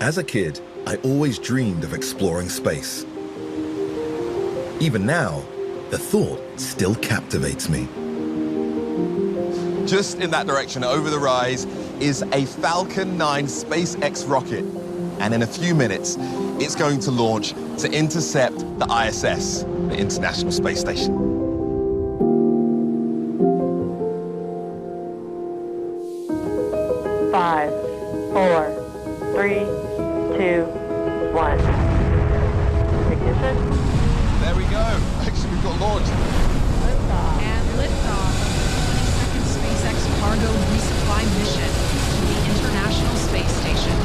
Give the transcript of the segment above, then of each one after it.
As a kid, I always dreamed of exploring space. Even now, the thought still captivates me. Just in that direction, over the rise, is a Falcon 9 SpaceX rocket. And in a few minutes, it's going to launch to intercept the ISS, the International Space Station. Five, 4, 3, 2, 1. Ignition. There we go. Actually, we've got launch. Liftoff. And liftoff of the 22nd SpaceX cargo resupply mission to the International Space Station.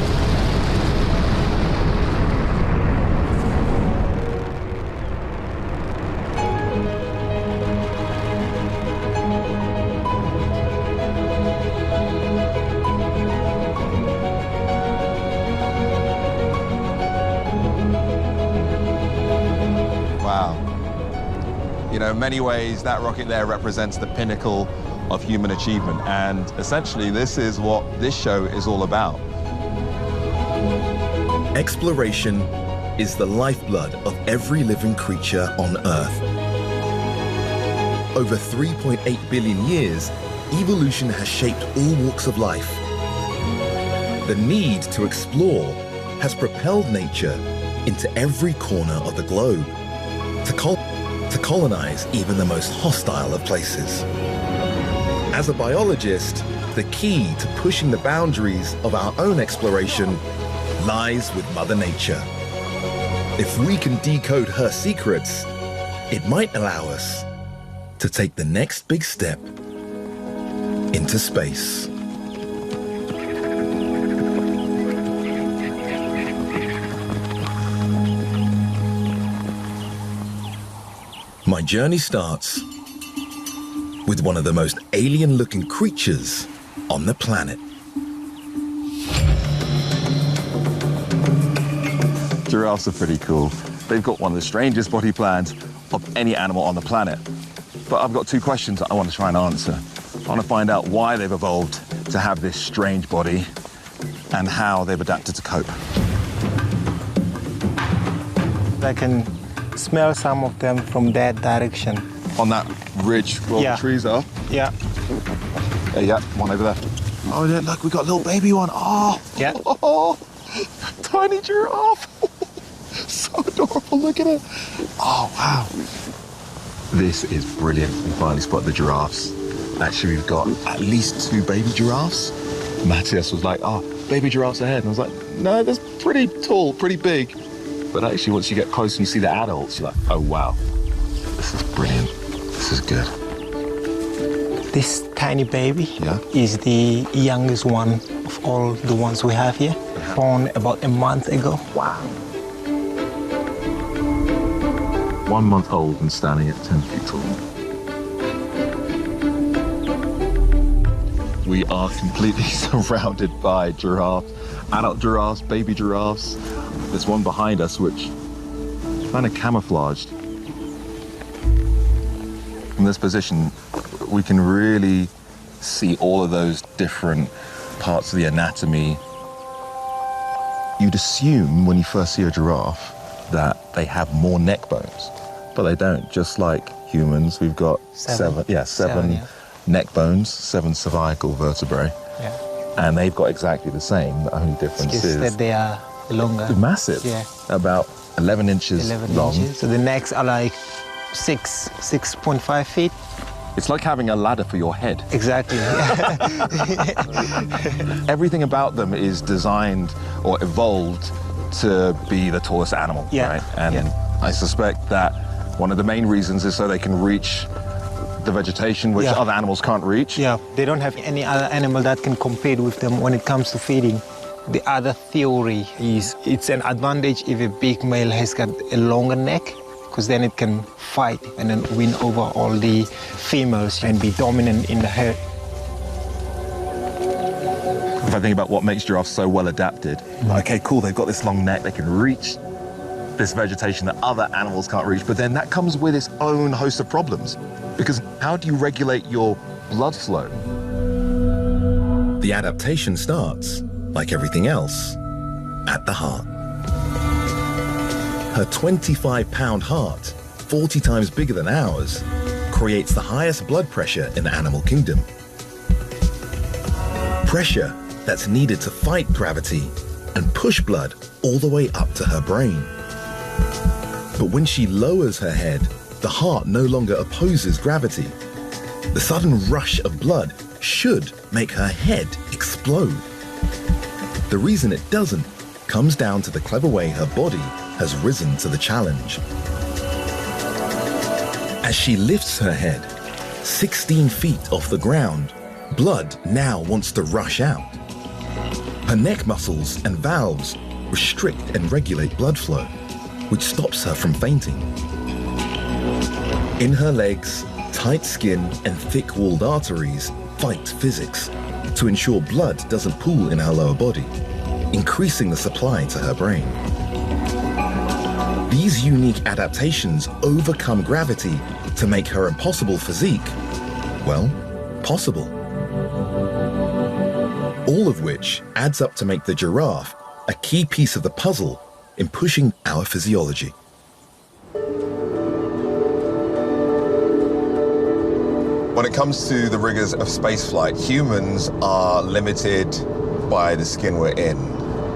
Wow. You know, in many ways, that rocket there represents the pinnacle of human achievement. And essentially, this is what this show is all about. Exploration is the lifeblood of every living creature on Earth. Over 3.8 billion years, evolution has shaped all walks of life. The need to explore has propelled nature into every corner of the globe, to colonize even the most hostile of places. As a biologist, the key to pushing the boundaries of our own exploration lies with Mother Nature. If we can decode her secrets, it might allow us to take the next big step into space. My journey starts with one of the most alien-looking creatures on the planet. Giraffes are pretty cool. They've got one of the strangest body plans of any animal on the planet. But I've got two questions that I want to try and answer. I want to find out why they've evolved to have this strange body and how they've adapted to cope. I can smell some of them from that direction. On that ridge where Yeah. the trees are? Yeah. Yeah, one over there. Oh, yeah, look, we got a little baby one. Oh, Yeah. oh, tiny giraffe. So adorable, look at it. Oh, wow. This is brilliant. We finally spotted the giraffes. Actually, we've got at least 2 baby giraffes. Matthias was like, oh, baby giraffes ahead. And I was like, no, that's pretty tall, pretty big. But actually, once you get close and you see the adults, you're like, oh, wow. This is brilliant. This is good. This tiny baby Yeah. is the youngest one of all the ones we have here. Born about a month ago. Wow. 1 month old and standing at 10 feet tall. We are completely surrounded by giraffes, adult giraffes, baby giraffes. There's one behind us which is kind of camouflaged. From this position, we can really see all of those different parts of the anatomy. You'd assume when you first see a giraffe that they have more neck bones, but they don't. Just like humans, we've got seven yeah. neck bones, 7 cervical vertebrae, Yeah. and they've got exactly the same. The only difference Just is that they are longer. massive, Yeah. about 11 inches 11 long. inches. So the necks are like 6.5 feet. It's like having a ladder for your head. Exactly. Everything about them is designed or evolved to be the tallest animal, Yeah. right? And Yeah. I suspect that one of the main reasons is so they can reach the vegetation which Yeah. other animals can't reach. Yeah, they don't have any other animal that can compete with them when it comes to feeding. The other theory is it's an advantage if a big male has got a longer neck, because then it can fight and then win over all the females and be dominant in the herd. If I think about what makes giraffes so well adapted, okay, cool, they've got this long neck, they can reach this vegetation that other animals can't reach, but then that comes with its own host of problems. Because how do you regulate your blood flow? The adaptation starts, like everything else, at the heart. Her 25-pound heart, 40 times bigger than ours, creates the highest blood pressure in the animal kingdom. Pressure that's needed to fight gravity and push blood all the way up to her brain. But when she lowers her head, the heart no longer opposes gravity. The sudden rush of blood should make her head explode. The reason it doesn't comes down to the clever way her body has risen to the challenge. As she lifts her head 16 feet off the ground, blood now wants to rush out. Her neck muscles and valves restrict and regulate blood flow, which stops her from fainting. In her legs, tight skin and thick-walled arteries fight physics to ensure blood doesn't pool in her lower body, increasing the supply to her brain. These unique adaptations overcome gravity to make her impossible physique, well, possible. All of which adds up to make the giraffe a key piece of the puzzle in pushing our physiology. When it comes to the rigors of spaceflight, humans are limited by the skin we're in.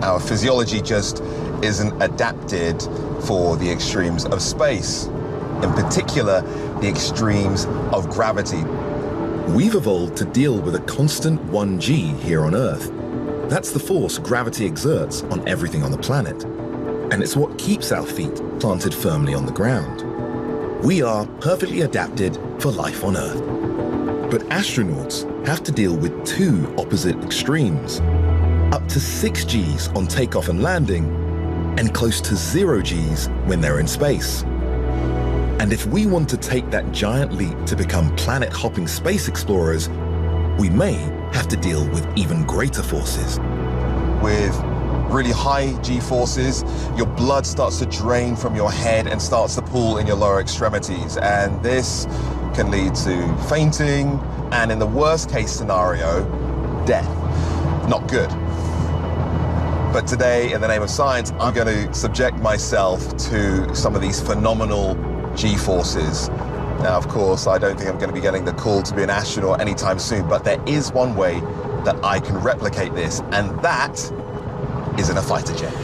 Our physiology just isn't adapted for the extremes of space, in particular, the extremes of gravity. We've evolved to deal with a constant 1G here on Earth. That's the force gravity exerts on everything on the planet. And it's what keeps our feet planted firmly on the ground. We are perfectly adapted for life on Earth. But astronauts have to deal with two opposite extremes. Up to 6 Gs on takeoff and landing, and close to 0 Gs when they're in space. And if we want to take that giant leap to become planet-hopping space explorers, we may have to deal with even greater forces. With really high G-forces, your blood starts to drain from your head and starts to pool in your lower extremities. And this can lead to fainting, and in the worst case scenario, death. Not good. But today, in the name of science, I'm going to subject myself to some of these phenomenal G-forces. Now, of course, I don't think I'm going to be getting the call to be an astronaut anytime soon, but there is one way that I can replicate this, and that is in a fighter jet.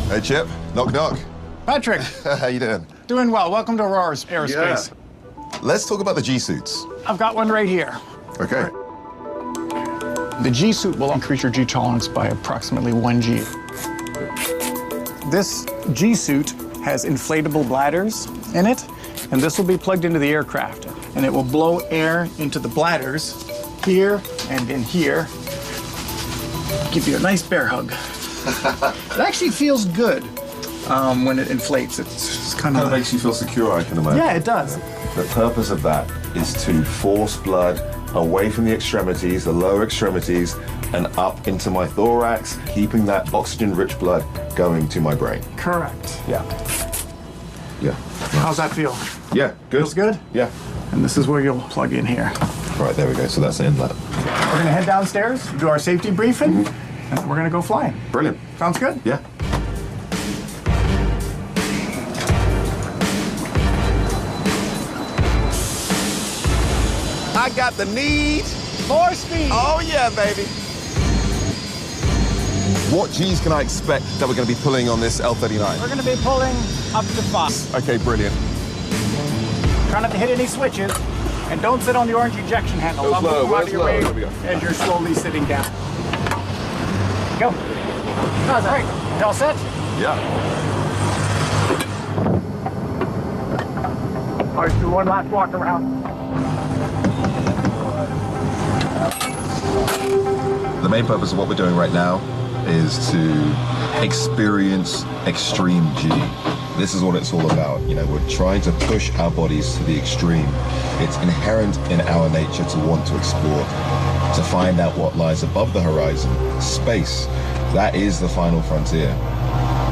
Hey, Chip. Knock, knock. Patrick. How you doing? Doing well. Welcome to Aurora's Aerospace. Yeah. Let's talk about the G-suits. I've got one right here. Okay. The G-suit will increase your G tolerance by approximately 1 G. This G-suit has inflatable bladders in it, and this will be plugged into the aircraft, and it will blow air into the bladders here and in here. Give you a nice bear hug. It actually feels good when it inflates. It's kind of makes you feel secure, I can imagine. Yeah, it does. The purpose of that is to force blood away from the extremities, the lower extremities, and up into my thorax, keeping that oxygen-rich blood going to my brain. Correct. Yeah. Yeah. How's that feel? Yeah, good. Feels good? Yeah. And this is where you'll plug in here. Right, there we go. So that's the inlet. We're gonna head downstairs, do our safety briefing, and then we're gonna go flying. Brilliant. Sounds good? Yeah. I got the need. More speed. Oh yeah, baby. What G's can I expect that we're going to be pulling on this L-39? We're gonna be pulling up to 5. Okay, brilliant. Try not to hit any switches, and don't sit on the orange ejection handle. Go I'll slow, move go out of your slow. way There we go. as you're slowly sitting down. Go. How's that? Right. You all set? Yeah. All right, do one last walk around. The main purpose of what we're doing right now is to experience extreme G. This is what it's all about. You know, we're trying to push our bodies to the extreme. It's inherent in our nature to want to explore, to find out what lies above the horizon, space. That is the final frontier.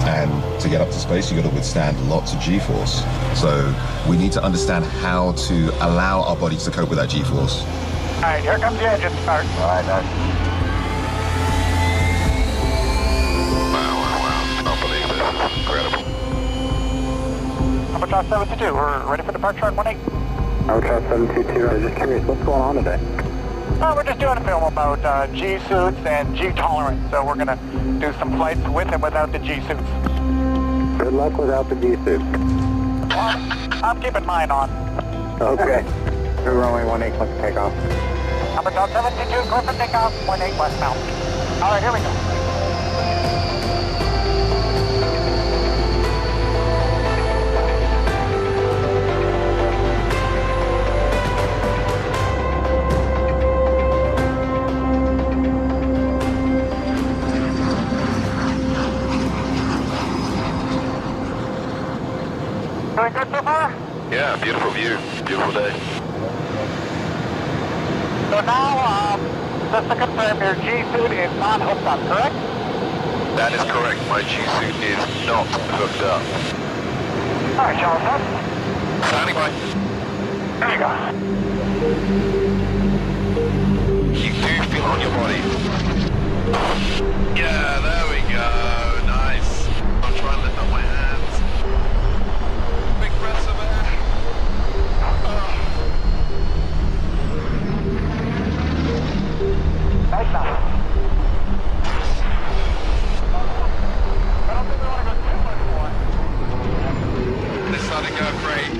And to get up to space, you got to withstand lots of G-force. So we need to understand how to allow our bodies to cope with that G-force. All right, here comes the engine start. All right, Wow. Can't believe this. This is incredible. Albatross 722, we're ready for departure on 18. Albatross 722, I was just curious, what's going on today? We're just doing a film about G-suits and G-tolerance, so we're going to do some flights with and without the G-suits. Good luck without the G-suit. Well, I'm keeping mine on. Okay. We're runway 18, let's take off. Albatross 722, go for takeoff, 18 westbound. All right, here we go. Doing good so far? Yeah, beautiful view. Beautiful day. So now, just to confirm, your G-suit is not hooked up, correct? That is correct. My G-suit is not hooked up. All right, Charles. Standing by. There you go. You do feel on your body. Yeah, there we go. Nice. I'm trying to lift up my hands. Big breaths of air. Nice now. I don't think we want to go too much more. This started to go great.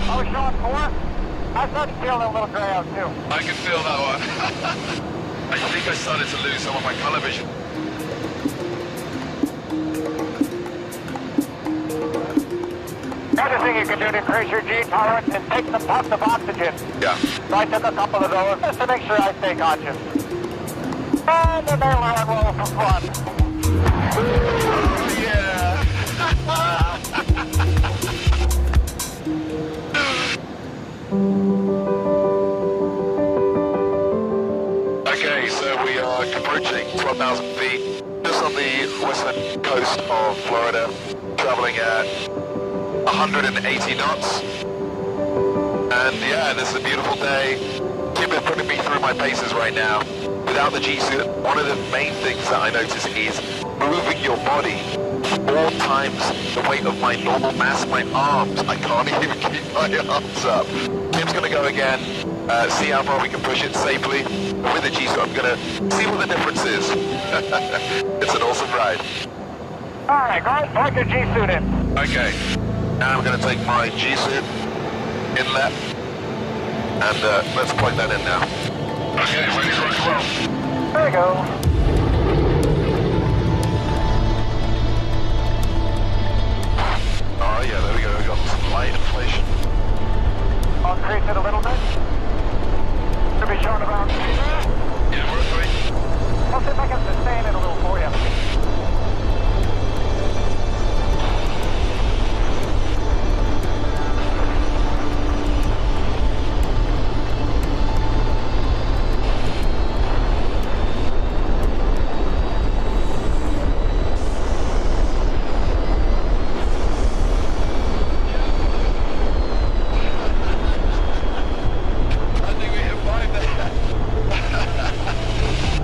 I was showing 4. I started feeling a little gray out too. I can feel that one. I think I started to lose some of my color vision. The other thing you can do to increase your G tolerance is take some puffs of oxygen. Yeah. So I took a couple of those just to make sure I stay conscious. And then there we roll for fun. Oh, yeah. Okay, so we are approaching 12,000 feet, just on the western coast of Florida, traveling at 180 knots. And yeah, this is a beautiful day. Kim is putting me through my paces right now. Without the G-suit, one of the main things that I notice is moving your body 4 times the weight of my normal mass, my arms. I can't even keep my arms up. Kim's gonna go again, see how far we can push it safely. And with the G-suit, I'm gonna see what the difference is. It's an awesome ride. All right, go ahead, plug your G-suit in. Okay, now I'm gonna take my G-suit inlet, and let's plug that in now. Okay, ready to rock well. There you go. Oh yeah, there we go. We got some light inflation. I'll increase it a little bit. Should be showing around 3 there. Yeah, we're at 3. I'll see if I can sustain it a little for you.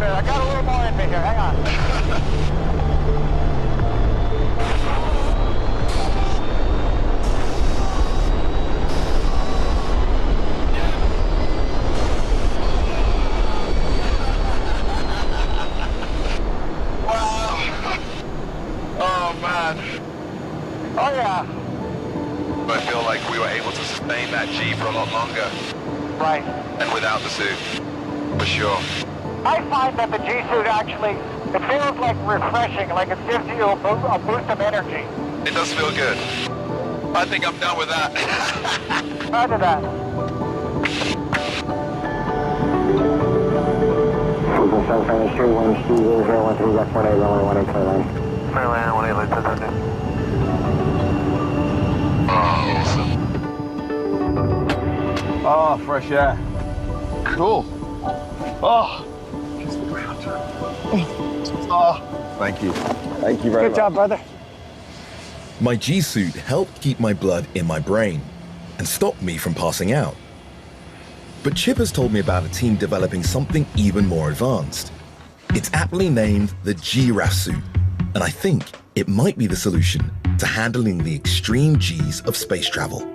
I got a little more in me here, hang on. Wow. Oh man. Oh yeah. I feel like we were able to sustain that G for a lot longer. Right. And without the suit. For sure. I find that the G-suit actually, it feels like refreshing, like it gives you a boost of energy. It does feel good. I think I'm done with that. Roger that. Cruising 772, 120, left 18, runway 18, clear line. Clear line, 18, let's Oh, fresh air. Cool. Oh. Oh, thank you. Thank you very much. Good job, brother. My G-suit helped keep my blood in my brain and stopped me from passing out. But Chip has told me about a team developing something even more advanced. It's aptly named the Giraffe suit, and I think it might be the solution to handling the extreme G's of space travel.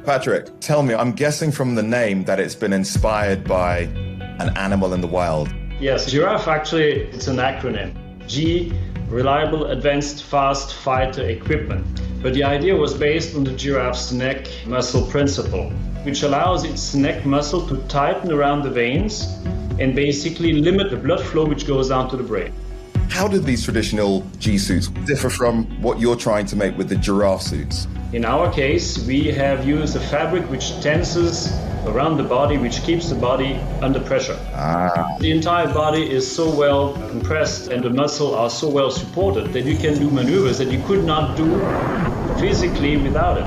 Patrick, tell me, I'm guessing from the name that it's been inspired by an animal in the wild. Yes, giraffe actually, it's an acronym. G, Reliable Advanced Fast Fighter Equipment. But the idea was based on the giraffe's neck muscle principle, which allows its neck muscle to tighten around the veins and basically limit the blood flow which goes down to the brain. How did these traditional G-suits differ from what you're trying to make with the giraffe suits? In our case, we have used a fabric which tenses around the body, which keeps the body under pressure. The entire body is so well compressed and the muscles are so well supported that you can do maneuvers that you could not do physically without it.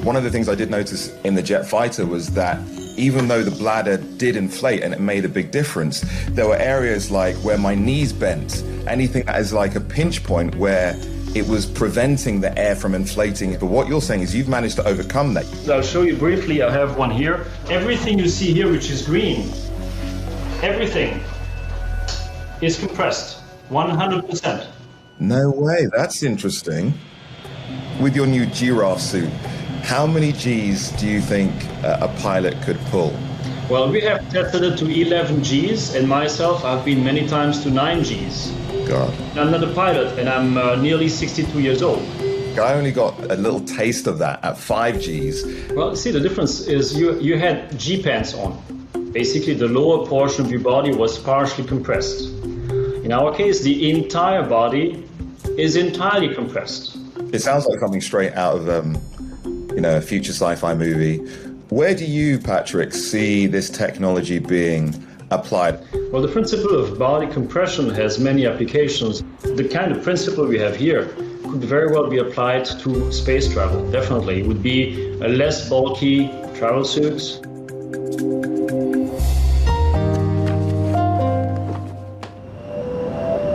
One of the things I did notice in the jet fighter was that even though the bladder did inflate and it made a big difference, there were areas like where my knees bent, anything as like a pinch point where it was preventing the air from inflating. But what you're saying is you've managed to overcome that. I'll show you briefly. I have one here. Everything you see here, which is green, everything is compressed, 100%. No way, that's interesting. With your new giraffe suit, how many G's do you think a pilot could pull? Well, we have tested it to 11 G's, and myself, I've been many times to 9 G's. God. I'm not a pilot, and I'm nearly 62 years old. I only got a little taste of that at 5 G's. Well, see, the difference is you had G pants on. Basically, the lower portion of your body was partially compressed. In our case, the entire body is entirely compressed. It sounds like something straight out of a future sci-fi movie. Where do you, Patrick, see this technology being applied? Well, the principle of body compression has many applications. The kind of principle we have here could very well be applied to space travel. Definitely. It would be a less bulky travel suits.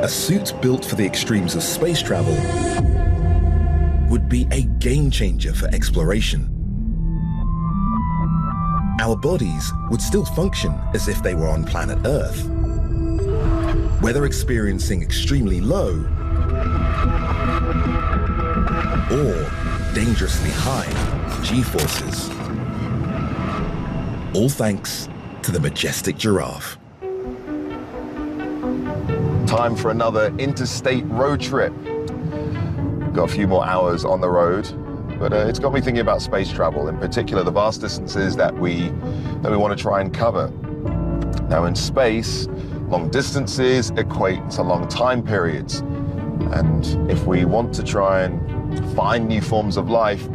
A suit built for the extremes of space travel would be a game changer for exploration. Our bodies would still function as if they were on planet Earth, whether experiencing extremely low or dangerously high G-forces. All thanks to the majestic giraffe. Time for another interstate road trip. Got a few more hours on the road, but it's got me thinking about space travel, in particular the vast distances that we want to try and cover. Now in space, long distances equate to long time periods. And if we want to try and find new forms of life,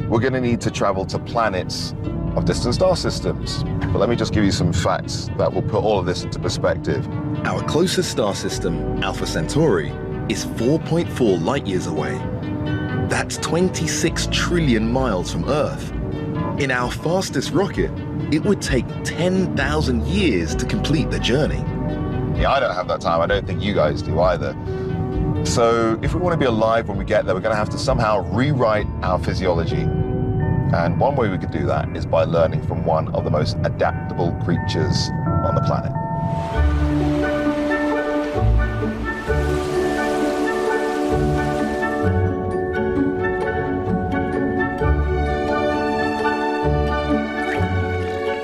we're going to need to travel to planets of distant star systems. But let me just give you some facts that will put all of this into perspective. Our closest star system, Alpha Centauri, is 4.4 light years away. That's 26 trillion miles from Earth. In our fastest rocket, it would take 10,000 years to complete the journey. Yeah, I don't have that time. I don't think you guys do either. So if we want to be alive when we get there, we're going to have to somehow rewrite our physiology. And one way we could do that is by learning from one of the most adaptable creatures on the planet.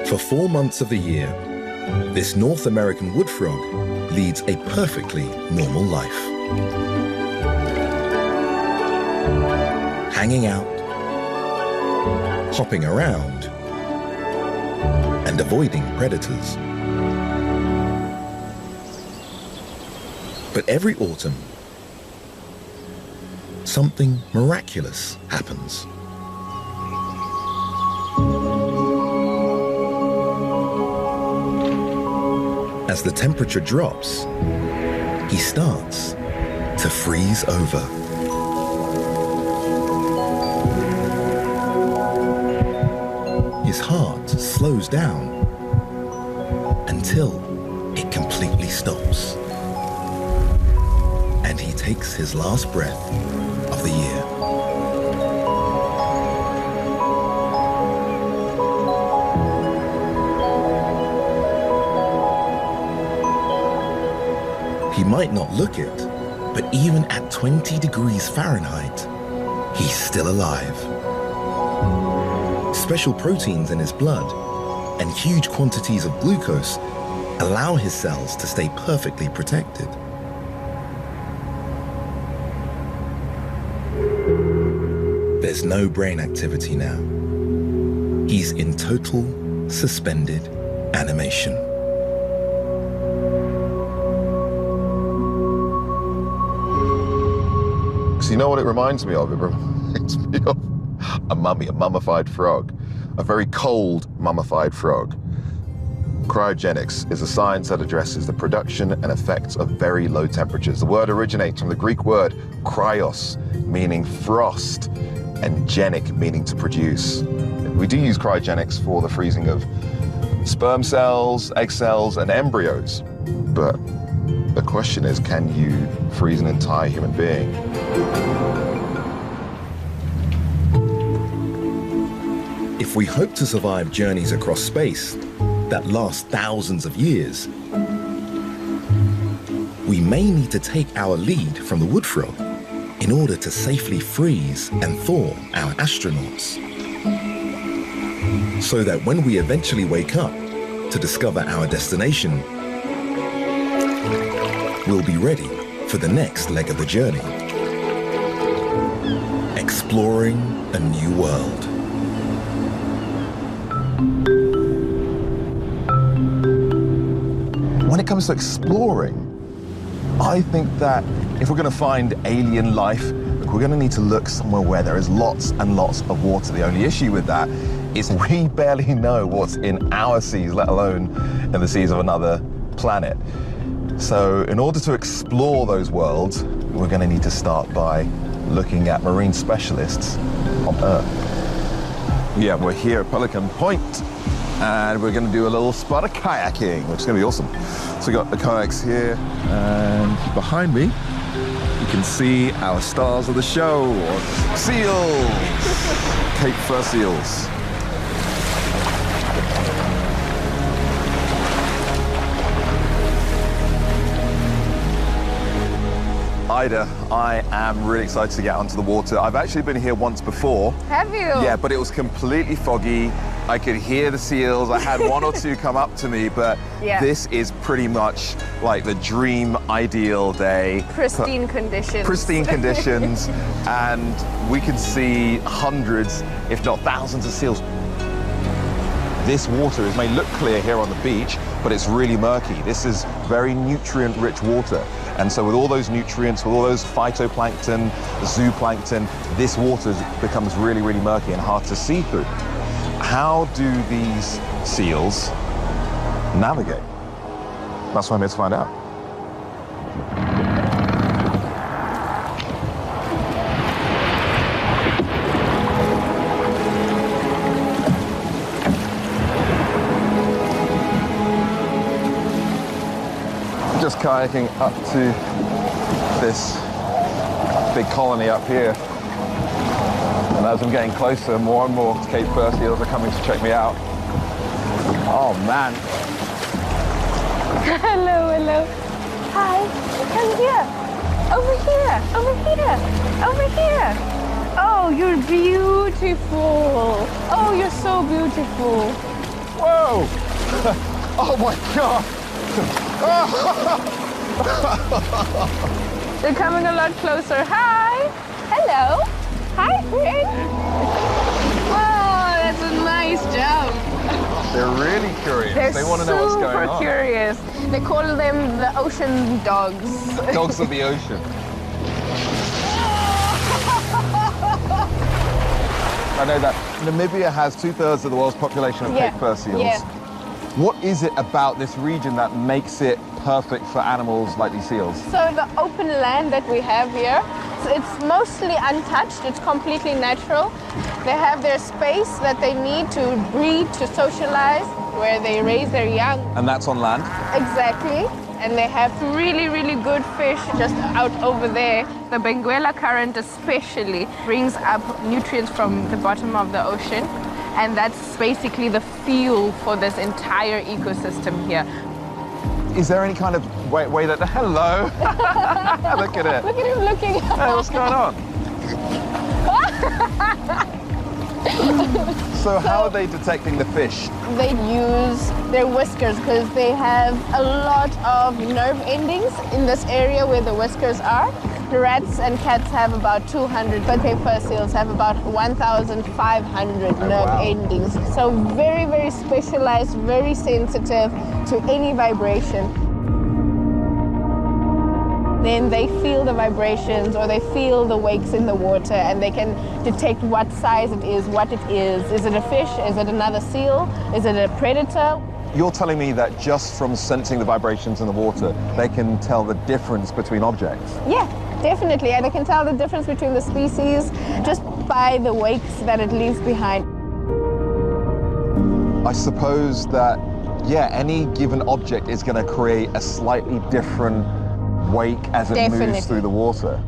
For 4 months of the year, this North American wood frog leads a perfectly normal life. Hanging out, hopping around, and avoiding predators. But every autumn, something miraculous happens. As the temperature drops, he starts to freeze over. his heart slows down until it completely stops. And he takes his last breath of the year. He might not look it, but even at 20 degrees Fahrenheit, he's still alive. Special proteins in his blood and huge quantities of glucose allow his cells to stay perfectly protected. There's no brain activity now. He's in total suspended animation. So you know what it reminds me of? It reminds me of a mummy, a mummified frog, a very cold mummified frog. Cryogenics is a science that addresses the production and effects of very low temperatures. The word originates from the Greek word cryos, meaning frost, and genic, meaning to produce. We do use cryogenics for the freezing of sperm cells, egg cells, and embryos. But the question is, can you freeze an entire human being? If we hope to survive journeys across space that last thousands of years, we may need to take our lead from the wood frog in order to safely freeze and thaw our astronauts, so that when we eventually wake up to discover our destination, we'll be ready for the next leg of the journey, exploring a new world. When it comes to exploring, I think that if we're going to find alien life, we're going to need to look somewhere where there is lots and lots of water. The only issue with that is we barely know what's in our seas, let alone in the seas of another planet. So in order to explore those worlds, we're going to need to start by looking at marine specialists on Earth. Yeah, we're here at Pelican Point, and we're going to do a little spot of kayaking, which is going to be awesome. So we've got the kayaks here, and behind me, you can see our stars of the show, seals, Cape Fur seals. Ida, I am really excited to get onto the water. I've actually been here once before. Have you? Yeah, but it was completely foggy. I could hear the seals. I had one or two come up to me, but this is pretty much like the dream ideal day. Pristine conditions. Pristine conditions, and we can see hundreds, if not thousands of seals. This water may look clear here on the beach, but it's really murky. This is very nutrient-rich water. And so with all those nutrients, with all those phytoplankton, zooplankton, this water becomes really, really murky and hard to see through. How do these seals navigate? That's what I'm here to find out. Just kayaking up to this big colony up here. And as I'm getting closer, more and more Cape Fur seals are coming to check me out. Oh man. Hello, hello. Hi, come here. Over here, over here, over here. Oh, you're beautiful. Oh, you're so beautiful. Whoa. Oh my God. They're coming a lot closer. Hi. Hello. Hi, friend. Oh, that's a nice jump. They're really curious. They want to know what's going on. Super curious. They call them the ocean dogs. Dogs of the ocean. I know that Namibia has 2/3 of the world's population of Cape Fur seals. Yeah. What is it about this region that makes it perfect for animals like these seals? So the open land that we have here, It's mostly untouched. It's completely natural. They have their space that they need to breed, to socialize, where they raise their young. And that's on land? Exactly. And they have really, really good fish just out over there. The Benguela current especially brings up nutrients from the bottom of the ocean. And that's basically the fuel for this entire ecosystem here. Is there any kind of way that... Hello! Look at it. Look at him looking. Hey, what's going on? So how are they detecting the fish? They use their whiskers because they have a lot of nerve endings in this area where the whiskers are. The rats and cats have about 200, but Cape fur seals have about 1,500 nerve endings. So very, very specialized, very sensitive to any vibration. Then they feel the vibrations or they feel the wakes in the water and they can detect what size it is, what it is. Is it a fish? Is it another seal? Is it a predator? You're telling me that just from sensing the vibrations in the water, they can tell the difference between objects? Yeah, definitely. And they can tell the difference between the species just by the wakes that it leaves behind. I suppose that, yeah, any given object is going to create a slightly different wake as it moves through the water.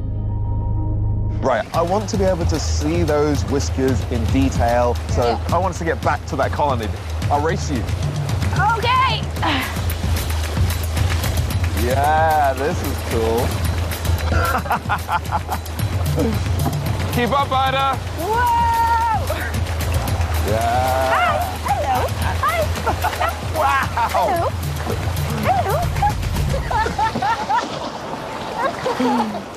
Right, I want to be able to see those whiskers in detail, so I want us to get back to that colony. I'll race you. Okay! Yeah, this is cool. Keep up, Ida! Whoa! Yeah! Hi! Hello! Hi! Wow! Hello! Hello!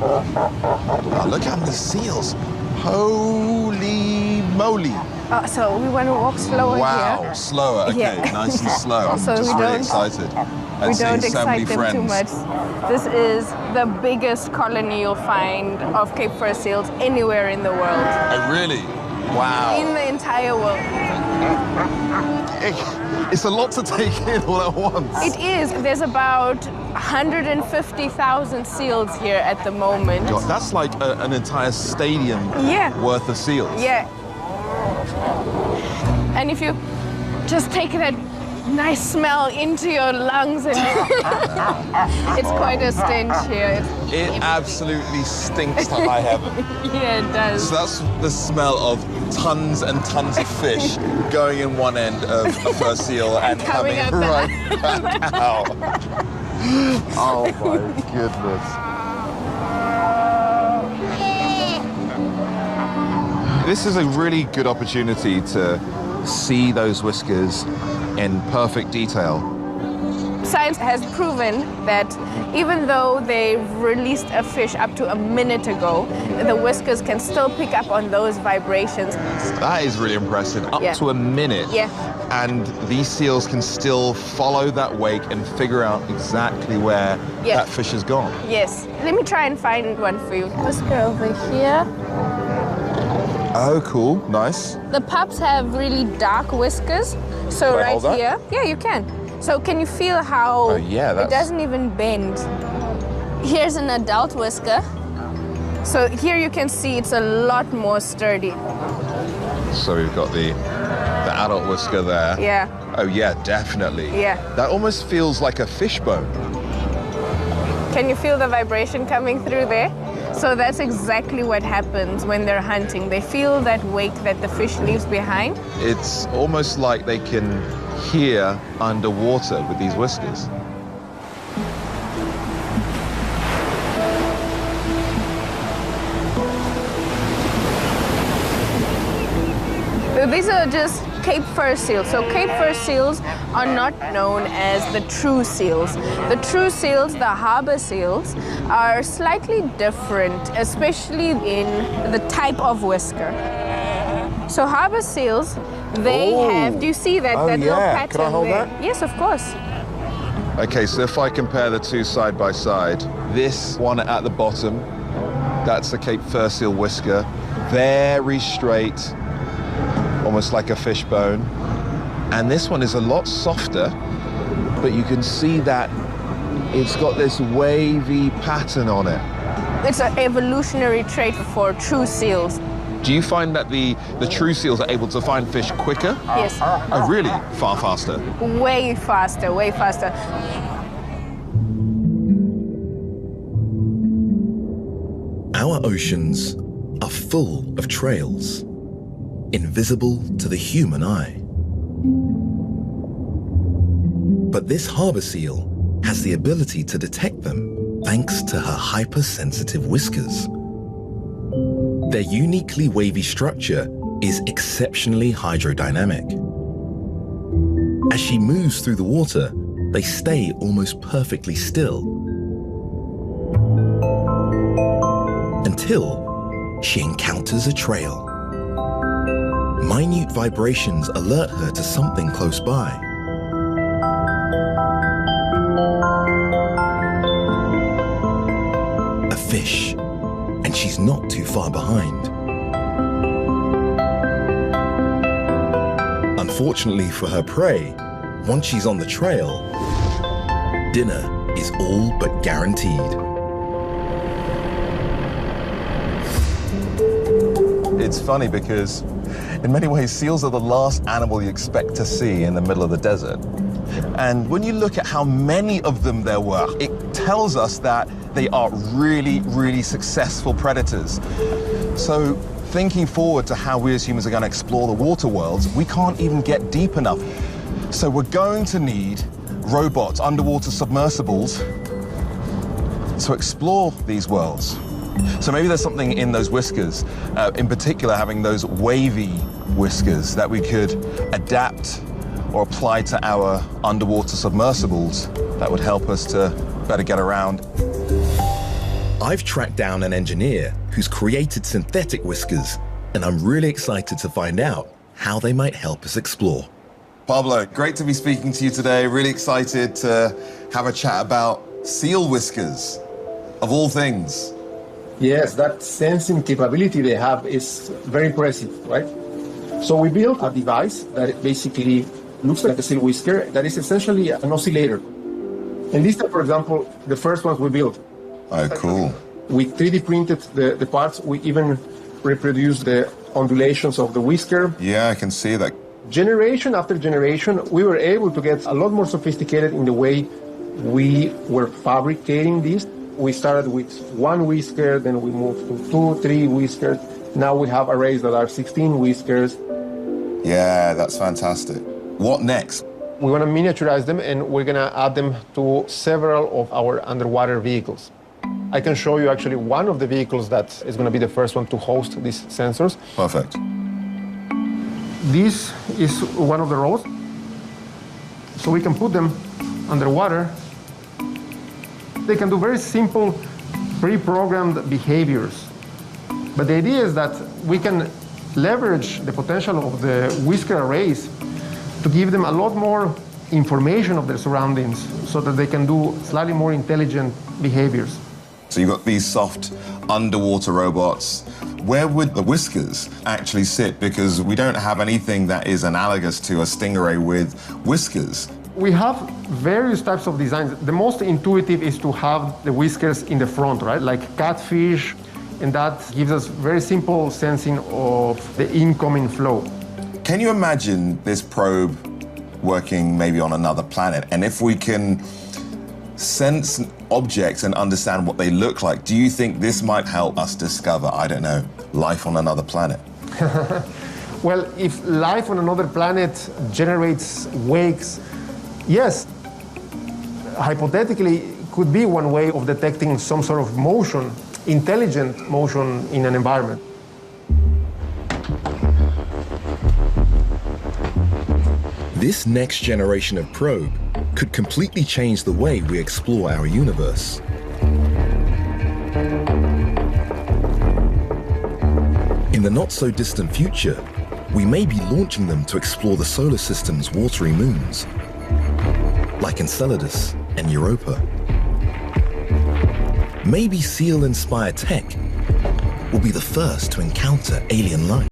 Oh, look how many seals. Holy moly. So we want to walk slower here. Wow, slower. Okay, Yeah. nice and slow. So I'm just we really don't- excited. We I've don't seen so many excite them too friends. much. This is the biggest colony you'll find of Cape fur seals anywhere in the world. Oh, really? Wow. In the entire world. It's a lot to take in all at once. It is. There's about 150,000 seals here at the moment. God, that's like an entire stadium worth of seals. Yeah. And if you just take that nice smell into your lungs, and it's quite a stench here. It absolutely stinks to high heaven. Yeah, it does. So that's the smell of tons and tons of fish going in one end of a fur seal and coming right back out. Oh my goodness. This is a really good opportunity to see those whiskers in perfect detail. Science has proven that even though they've released a fish up to a minute ago, the whiskers can still pick up on those vibrations. That is really impressive. Up to a minute. Yeah. And these seals can still follow that wake and figure out exactly where that fish has gone. Yes. Let me try and find one for you. Whisker over here. Oh, cool. Nice. The pups have really dark whiskers. So Can I hold that? here, yeah, you can. So can you feel how it doesn't even bend? Here's an adult whisker. So here you can see it's a lot more sturdy. So we've got the adult whisker there. Yeah. Oh yeah, definitely. Yeah. That almost feels like a fish bone. Can you feel the vibration coming through there? So that's exactly what happens when they're hunting. They feel that wake that the fish leaves behind. It's almost like they can hear underwater with these whiskers. These are just Cape fur seals. So Cape fur seals are not known as the true seals. The true seals, the harbor seals, are slightly different, especially in the type of whisker. So harbor seals, they have, do you see that, that little pattern Can I hold there? that? Yes, of course. Okay, so if I compare the two side by side, this one at the bottom, that's the Cape fur seal whisker, very straight, almost like a fishbone. And this one is a lot softer, but you can see that it's got this wavy pattern on it. It's an evolutionary trait for true seals. Do you find that the true seals are able to find fish quicker? Yes. Oh, really? Far faster? Way faster, way faster. Our oceans are full of trails, invisible to the human eye. But this harbor seal has the ability to detect them thanks to her hypersensitive whiskers. Their uniquely wavy structure is exceptionally hydrodynamic. As she moves through the water, they stay almost perfectly still until she encounters a trail. Minute vibrations alert her to something close by. A fish, and she's not too far behind. Unfortunately for her prey, once she's on the trail, dinner is all but guaranteed. It's funny because in many ways, seals are the last animal you expect to see in the middle of the desert. And when you look at how many of them there were, it tells us that they are really, really successful predators. So thinking forward to how we as humans are going to explore the water worlds, we can't even get deep enough. So we're going to need robots, underwater submersibles, to explore these worlds. So maybe there's something in those whiskers, in particular having those wavy whiskers that we could adapt or apply to our underwater submersibles that would help us to better get around. I've tracked down an engineer who's created synthetic whiskers, and I'm really excited to find out how they might help us explore. Pablo, great to be speaking to you today. Really excited to have a chat about seal whiskers, of all things. Yes, that sensing capability they have is very impressive, right? So we built a device that basically looks like a seal whisker that is essentially an oscillator. And these are, for example, the first ones we built. Oh, cool. We 3D printed the parts. We even reproduced the undulations of the whisker. Yeah, I can see that. Generation after generation, we were able to get a lot more sophisticated in the way we were fabricating these. We started with one whisker, then we moved to 2, 3 whiskers. Now we have arrays that are 16 whiskers. Yeah, that's fantastic. What next? We want to miniaturize them, and we're going to add them to several of our underwater vehicles. I can show you actually one of the vehicles that is going to be the first one to host these sensors. Perfect. This is one of the rows. So we can put them underwater. They can do very simple pre-programmed behaviors. But the idea is that we can leverage the potential of the whisker arrays to give them a lot more information of their surroundings so that they can do slightly more intelligent behaviors. So you've got these soft underwater robots. Where would the whiskers actually sit? Because we don't have anything that is analogous to a stingray with whiskers. We have various types of designs. The most intuitive is to have the whiskers in the front, right? Like catfish, and that gives us very simple sensing of the incoming flow. Can you imagine this probe working maybe on another planet? And if we can sense objects and understand what they look like, do you think this might help us discover, I don't know, life on another planet? Well, if life on another planet generates wakes, yes, hypothetically, could be one way of detecting some sort of motion, intelligent motion in an environment. This next generation of probe could completely change the way we explore our universe. In the not-so-distant future, we may be launching them to explore the solar system's watery moons. like Enceladus and Europa. Maybe SEAL-inspired tech will be the first to encounter alien life.